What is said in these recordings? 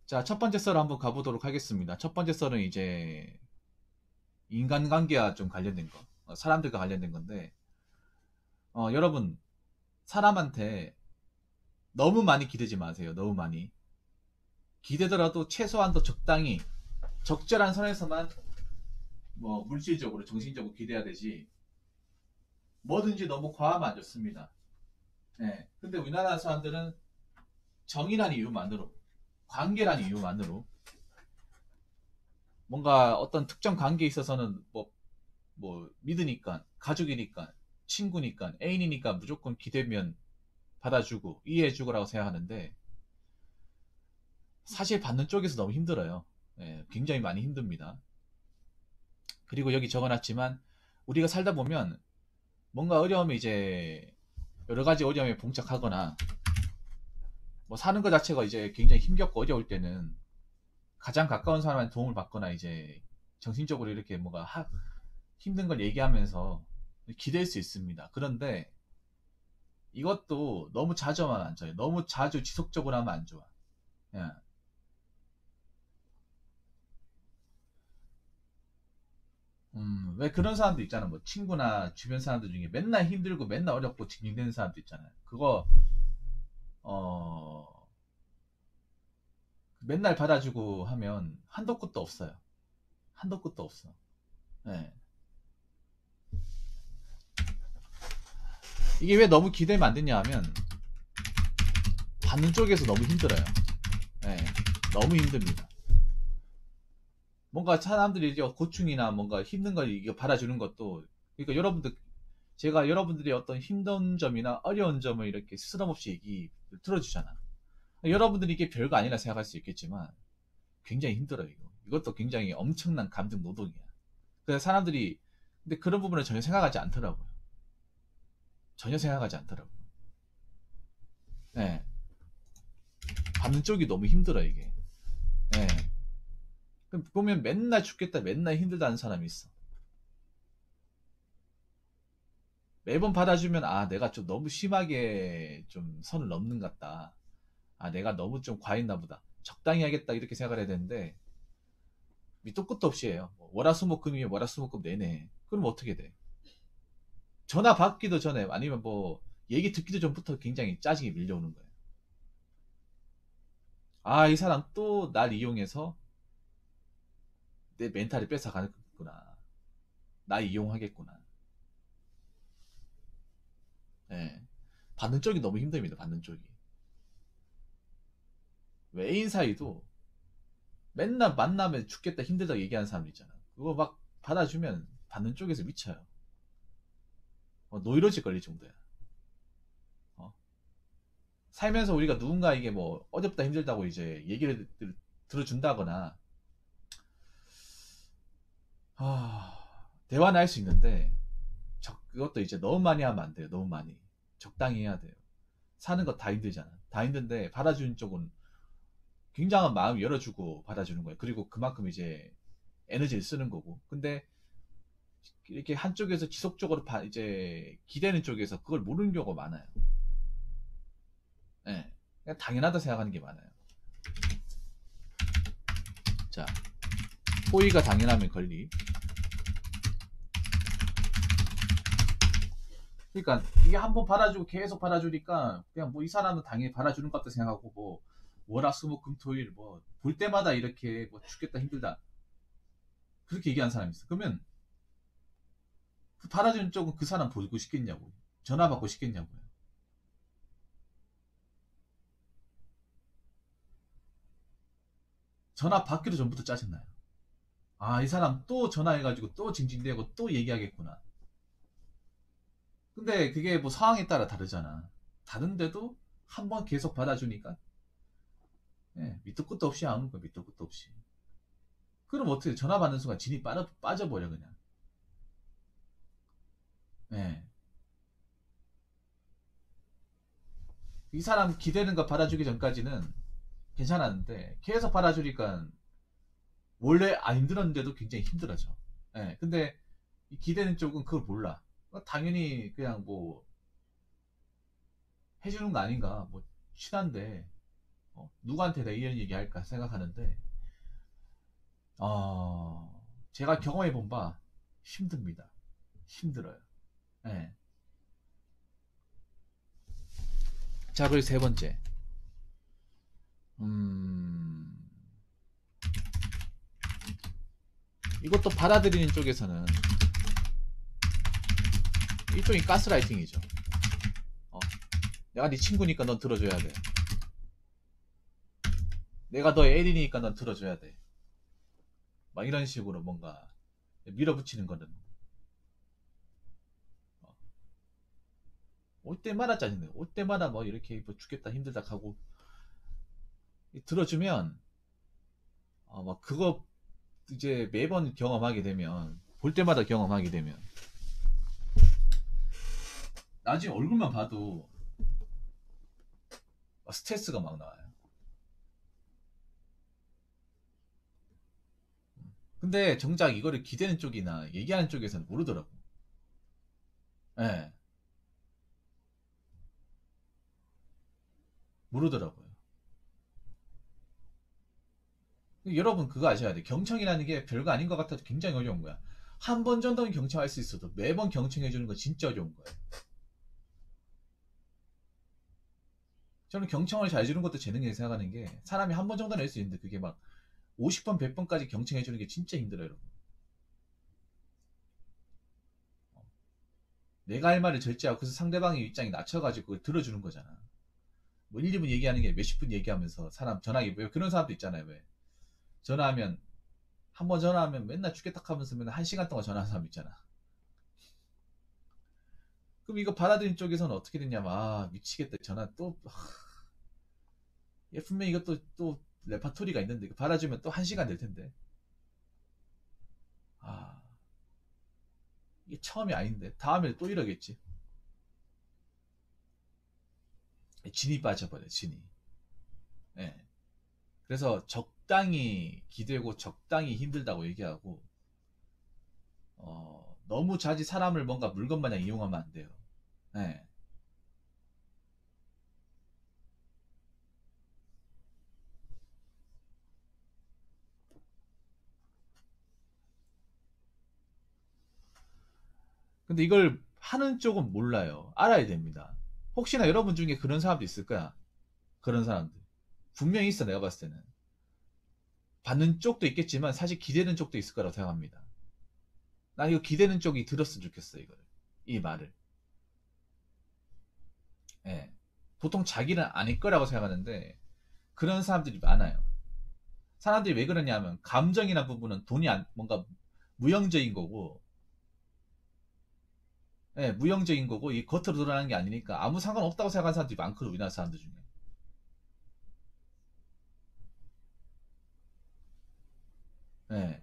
자, 첫 번째 썰 한번 가보도록 하겠습니다. 첫 번째 썰은 이제 인간관계와 좀 관련된 거, 사람들과 관련된 건데, 여러분, 사람한테 너무 많이 기대지 마세요. 너무 많이. 기대더라도 최소한도 적당히, 적절한 선에서만 뭐 물질적으로, 정신적으로 기대야 되지, 뭐든지 너무 과하면 안 좋습니다. 네. 근데 우리나라 사람들은 정이란 이유만으로, 관계란 이유만으로, 뭔가 어떤 특정 관계에 있어서는 뭐 믿으니까, 가족이니까, 친구니까, 애인이니까 무조건 기대면 받아주고 이해해주고라고 생각하는데, 사실 받는 쪽에서 너무 힘들어요. 예, 굉장히 많이 힘듭니다. 그리고 여기 적어놨지만, 우리가 살다 보면 뭔가 어려움이 이제 여러 가지 어려움에 봉착하거나 뭐 사는 것 자체가 이제 굉장히 힘겹고 어려울 때는 가장 가까운 사람한테 도움을 받거나 이제 정신적으로 이렇게 뭔가 힘든 걸 얘기하면서 기댈 수 있습니다. 그런데 이것도 너무 자주 하면 안 좋아요. 너무 자주 지속적으로 하면 안 좋아. 예. 왜 그런 사람도 있잖아. 뭐 친구나 주변 사람들 중에 맨날 힘들고 맨날 어렵고 징징대는 사람도 있잖아요. 그거 어 맨날 받아주고 하면 한도 끝도 없어요. 한도 끝도 없어. 예. 이게 왜 너무 기대면 안 되냐 하면 받는 쪽에서 너무 힘들어요. 예. 너무 힘듭니다. 뭔가 사람들이 이제 고충이나 뭔가 힘든 걸 이거 받아주는 것도, 그러니까 여러분들, 제가 여러분들의 어떤 힘든 점이나 어려운 점을 이렇게 스스럼 없이 얘기 들어주잖아. 여러분들이 이게 별거 아니라 생각할 수 있겠지만 굉장히 힘들어요. 이것도 굉장히 엄청난 감정 노동이야. 그래서 사람들이 근데 그런 부분을 전혀 생각하지 않더라고요. 전혀 생각하지 않더라고요. 예. 받는 쪽이 너무 힘들어 이게. 예. 보면 맨날 죽겠다, 맨날 힘들다는 사람이 있어. 매번 받아주면 아 내가 좀 너무 심하게 좀 선을 넘는 것 같다. 아 내가 너무 좀 과했나 보다. 적당히 하겠다 이렇게 생각을 해야 되는데 밑도 끝도 없이 해요. 뭐 월화수목금이면 월화수목금 내내. 그럼 어떻게 돼? 전화 받기도 전에 아니면 뭐 얘기 듣기도 전부터 굉장히 짜증이 밀려오는 거예요. 아 이 사람 또 날 이용해서 내 멘탈을 뺏어가겠구나. 나 이용하겠구나. 예. 받는 쪽이 너무 힘듭니다. 받는 쪽이. 왜 애인 사이도 맨날 만나면 죽겠다 힘들다 얘기하는 사람들 있잖아. 그거 막 받아주면 받는 쪽에서 미쳐요. 노이로제 걸릴 정도야. 어? 살면서 우리가 누군가에게 뭐 어렵다 힘들다고 이제 얘기를 들어준다거나 대화는 할 수 있는데 그것도 이제 너무 많이 하면 안 돼요. 너무 많이. 적당히 해야 돼요. 사는 거 다 힘들잖아. 다 힘든데 받아주는 쪽은 굉장한 마음 열어주고 받아주는 거예요. 그리고 그만큼 이제 에너지를 쓰는 거고. 근데 이렇게 한쪽에서 지속적으로 이제 기대는 쪽에서 그걸 모르는 경우가 많아요. 예. 그냥 당연하다 생각하는 게 많아요. 자, 호의가 당연하면 권리. 그러니까 이게 한번 받아주고 계속 받아주니까 그냥 뭐 이 사람은 당연히 받아주는 것 같다 생각하고 뭐 월화수목금토일 뭐 볼 때마다 이렇게 뭐 죽겠다 힘들다 그렇게 얘기하는 사람이 있어. 그러면 그 받아주는 쪽은 그 사람 보고 싶겠냐고, 전화 받고 싶겠냐고요. 전화 받기도 전부터 짜증나요. 아 이 사람 또 전화해가지고 또 징징대고 또 얘기하겠구나. 근데 그게 뭐 상황에 따라 다르잖아. 다른데도 한 번 계속 받아주니까 예, 밑도 끝도 없이 안 오는 거야. 밑도 끝도 없이. 그럼 어떻게 전화 받는 순간 진이 빠져버려 그냥. 예. 이 사람 기대는 거 받아주기 전까지는 괜찮았는데 계속 받아주니까 원래 안 힘들었는데도 굉장히 힘들어져. 예. 근데 이 기대는 쪽은 그걸 몰라. 당연히 그냥 뭐 해주는 거 아닌가. 뭐 친한데 누구한테 내가 이런 얘기 할까 생각하는데, 제가 경험해 본 바 힘듭니다. 힘들어요. 예. 자, 그리고 세 번째. 음, 이것도 받아들이는 쪽에서는 일종의 가스라이팅이죠. 어, 내가 네 친구니까 넌 들어줘야 돼. 내가 너의 애인이니까 넌 들어줘야 돼. 막 이런 식으로 뭔가 밀어붙이는 거는 어, 올 때마다 짜증내. 올 때마다 뭐 이렇게 뭐 죽겠다 힘들다 하고 들어주면 막 그거 이제 매번 경험하게 되면 볼 때마다 경험하게 되면 나중에 얼굴만 봐도 스트레스가 막 나와요. 근데 정작 이거를 기대는 쪽이나 얘기하는 쪽에서는 모르더라고. 예, 모르더라고요. 여러분 그거 아셔야 돼. 경청이라는 게 별거 아닌 것 같아도 굉장히 어려운 거야. 한 번 정도는 경청할 수 있어도 매번 경청해주는 거 진짜 어려운 거예요. 저는 경청을 잘 해주는 것도 재능이라고 생각하는 게 사람이 한 번 정도는 할 수 있는데 그게 막 50번, 100번까지 경청해주는 게 진짜 힘들어요, 여러분. 내가 할 말을 절제하고 그래서 상대방의 입장이 낮춰가지고 그걸 들어주는 거잖아. 뭐 1, 2분 얘기하는 게 몇십 분 얘기하면서 사람 전화기 왜 그런 사람도 있잖아요. 왜 전화하면 한 번 전화하면 맨날 죽겠다 하면서 맨날 1시간 동안 전화하는 사람 있잖아. 그럼 이거 받아들인 쪽에서는 어떻게 됐냐면 미치겠다 전화 또 분명히 이것도 또 레파토리가 있는데 이거 받아주면 또 1시간 될 텐데 아 이게 처음이 아닌데 다음에 또 이러겠지. 진이 빠져버려 진이. 예. 그래서 적당히 기대고 적당히 힘들다고 얘기하고 너무 자지 사람을 뭔가 물건 마냥 이용하면 안 돼요. 예. 근데 이걸 하는 쪽은 몰라요. 알아야 됩니다. 혹시나 여러분 중에 그런 사람도 있을 거야. 그런 사람들. 분명히 있어, 내가 봤을 때는. 받는 쪽도 있겠지만, 사실 기대는 쪽도 있을 거라고 생각합니다. 난 이거 기대는 쪽이 들었으면 좋겠어, 이거를. 이 말을. 예. 보통 자기는 아닐 거라고 생각하는데, 그런 사람들이 많아요. 사람들이 왜 그러냐면, 감정이나 부분은 뭔가 무형적인 거고, 예, 무형적인 거고, 이 겉으로 드러나는 게 아니니까 아무 상관없다고 생각하는 사람들이 많거든, 우리나라 사람들 중에. 예.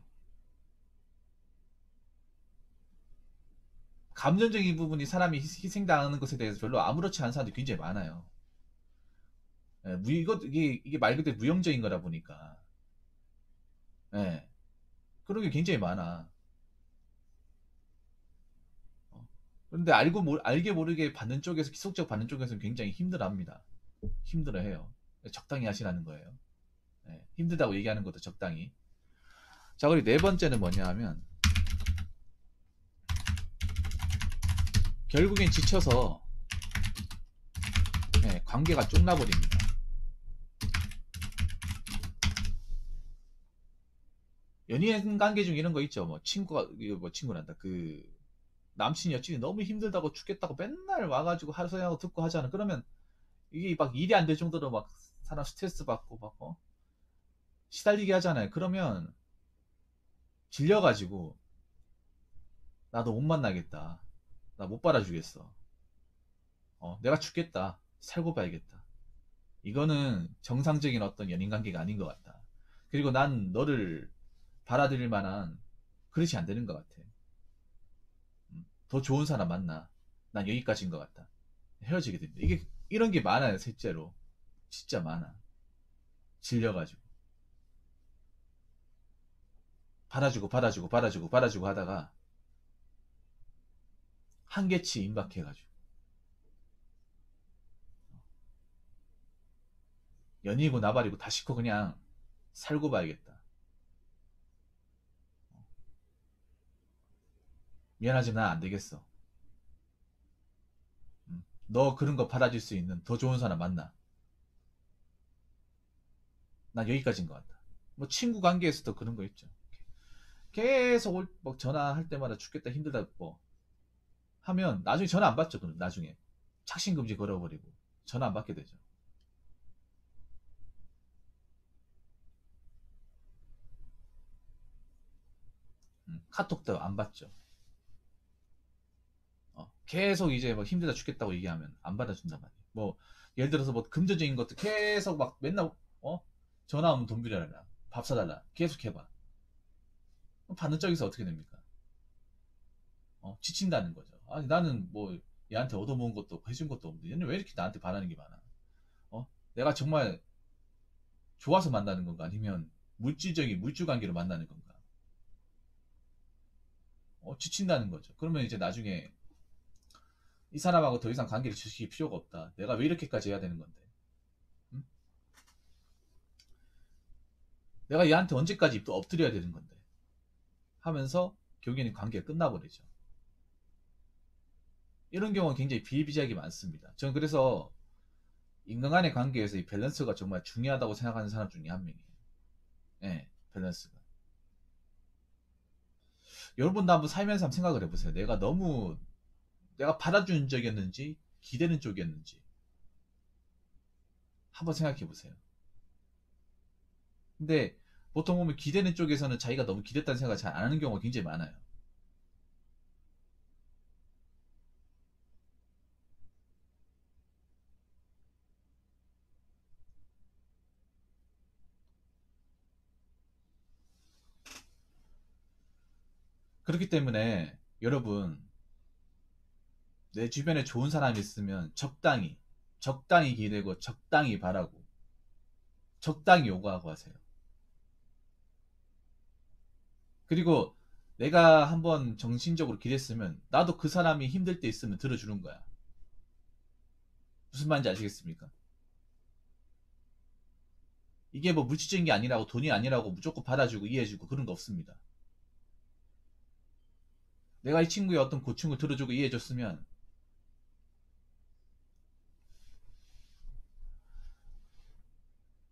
감정적인 부분이 사람이 희생당하는 것에 대해서 별로 아무렇지 않은 사람들이 굉장히 많아요. 예, 이게 말 그대로 무형적인 거다 보니까. 예, 그런 게 굉장히 많아. 어. 그런데 알게 모르게 받는 쪽에서, 기속적 받는 쪽에서는 굉장히 힘들어합니다. 힘들어해요. 적당히 하시라는 거예요. 예, 힘들다고 얘기하는 것도 적당히. 자, 그리고 네 번째는 뭐냐 하면, 결국엔 지쳐서, 예, 관계가 쫑나버립니다. 연인 관계 중 이런 거 있죠. 뭐, 이거 뭐 친구란다. 남친 여친이 너무 힘들다고 죽겠다고 맨날 와가지고 하루 소리하고 듣고 하잖아. 그러면 이게 막 일이 안 될 정도로 막 사람 스트레스 받고 막 시달리게 하잖아요. 그러면 질려가지고 나도 못 만나겠다. 나 못 받아주겠어. 내가 죽겠다. 살고 봐야겠다. 이거는 정상적인 어떤 연인 관계가 아닌 것 같다. 그리고 난 너를 받아들일 만한 그릇이 안 되는 것 같아. 더 좋은 사람 만나. 난 여기까지인 것 같다. 헤어지게 됩니다. 이게 이런 게 많아요, 실제로. 진짜 많아. 질려가지고 받아주고 하다가 한계치 임박해가지고 연이고 나발이고 다 싫고 그냥 살고 봐야겠다. 미안하지만 난 안 되겠어. 너 그런 거 받아줄 수 있는 더 좋은 사람 만나. 난 여기까지인 것 같다. 뭐 친구 관계에서도 그런 거 있죠. 계속 뭐 전화할 때마다 죽겠다 힘들다 뭐 하면 나중에 전화 안 받죠. 그럼 나중에 착신금지 걸어버리고 전화 안 받게 되죠. 카톡도 안 받죠. 계속 이제 뭐 힘들다 죽겠다고 얘기하면 안 받아준단 말이에요. 뭐 예를 들어서 뭐 금전적인 것도 계속 막 맨날 전화 오면 돈 빌려라, 밥 사달라 계속 해봐. 받는 쪽에서 어떻게 됩니까? 지친다는 거죠. 아니 나는 뭐 얘한테 얻어먹은 것도 없고 해준 것도 없는데 얘는 왜 이렇게 나한테 바라는 게 많아? 내가 정말 좋아서 만나는 건가 아니면 물질적인 물주 관계로 만나는 건가? 지친다는 거죠. 그러면 이제 나중에 이 사람하고 더 이상 관계를 지킬 필요가 없다. 내가 왜 이렇게까지 해야 되는 건데? 응? 내가 얘한테 언제까지 또 엎드려야 되는 건데? 하면서 결국에는 관계가 끝나버리죠. 이런 경우는 굉장히 비일비재하게 많습니다. 저는 그래서 인간 간의 관계에서 이 밸런스가 정말 중요하다고 생각하는 사람 중에 한 명이에요. 네, 밸런스가. 여러분도 한번 살면서 한번 생각을 해보세요. 내가 받아주는 쪽이었는지 기대는 쪽이었는지 한번 생각해 보세요. 근데 보통 보면 기대는 쪽에서는 자기가 너무 기댔다는 생각을 잘 안 하는 경우가 굉장히 많아요. 그렇기 때문에 여러분 내 주변에 좋은 사람이 있으면 적당히 기대고 적당히 바라고 적당히 요구하고 하세요. 그리고 내가 한번 정신적으로 기댔으면 나도 그 사람이 힘들 때 있으면 들어주는 거야. 무슨 말인지 아시겠습니까? 이게 뭐 물질적인 게 아니라고 돈이 아니라고 무조건 받아주고 이해해주고 그런 거 없습니다. 내가 이 친구의 어떤 고충을 들어주고 이해해줬으면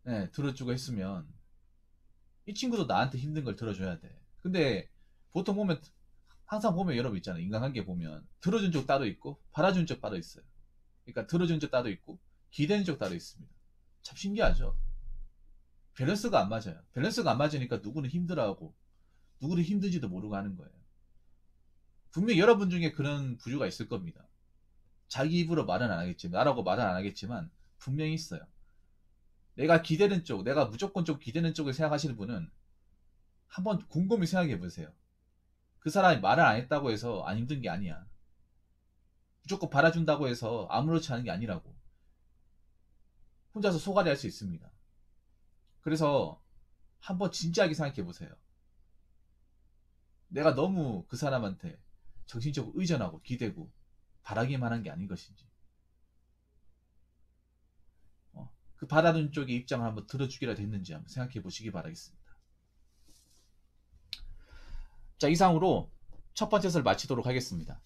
네, 들어주고 했으면 이 친구도 나한테 힘든 걸 들어줘야 돼. 근데 보통 보면 항상 보면 여러분 있잖아요. 인간관계 보면 들어준 쪽 따로 있고 받아준 쪽 따로 있어요. 그러니까 들어준 쪽 따로 있고 기대는 쪽 따로 있습니다. 참 신기하죠. 밸런스가 안 맞아요. 밸런스가 안 맞으니까 누구는 힘들어하고 누구는 힘든지도 모르고 하는 거예요. 분명히 여러분 중에 그런 부류가 있을 겁니다. 자기 입으로 말은 안 하겠지만 나라고 말은 안 하겠지만 분명히 있어요. 내가 기대는 쪽, 내가 무조건 쪽 기대는 쪽을 생각하시는 분은 한번 곰곰이 생각해 보세요. 그 사람이 말을 안 했다고 해서 안 힘든 게 아니야. 무조건 받아준다고 해서 아무렇지 않은 게 아니라고. 혼자서 소갈이 할 수 있습니다. 그래서 한번 진지하게 생각해 보세요. 내가 너무 그 사람한테 정신적으로 의존하고 기대고 바라기만 한 게 아닌 것인지. 그 받아준 쪽의 입장을 한번 들어주기라도 했는지 한번 생각해 보시기 바라겠습니다. 자, 이상으로 첫 번째 설 마치도록 하겠습니다.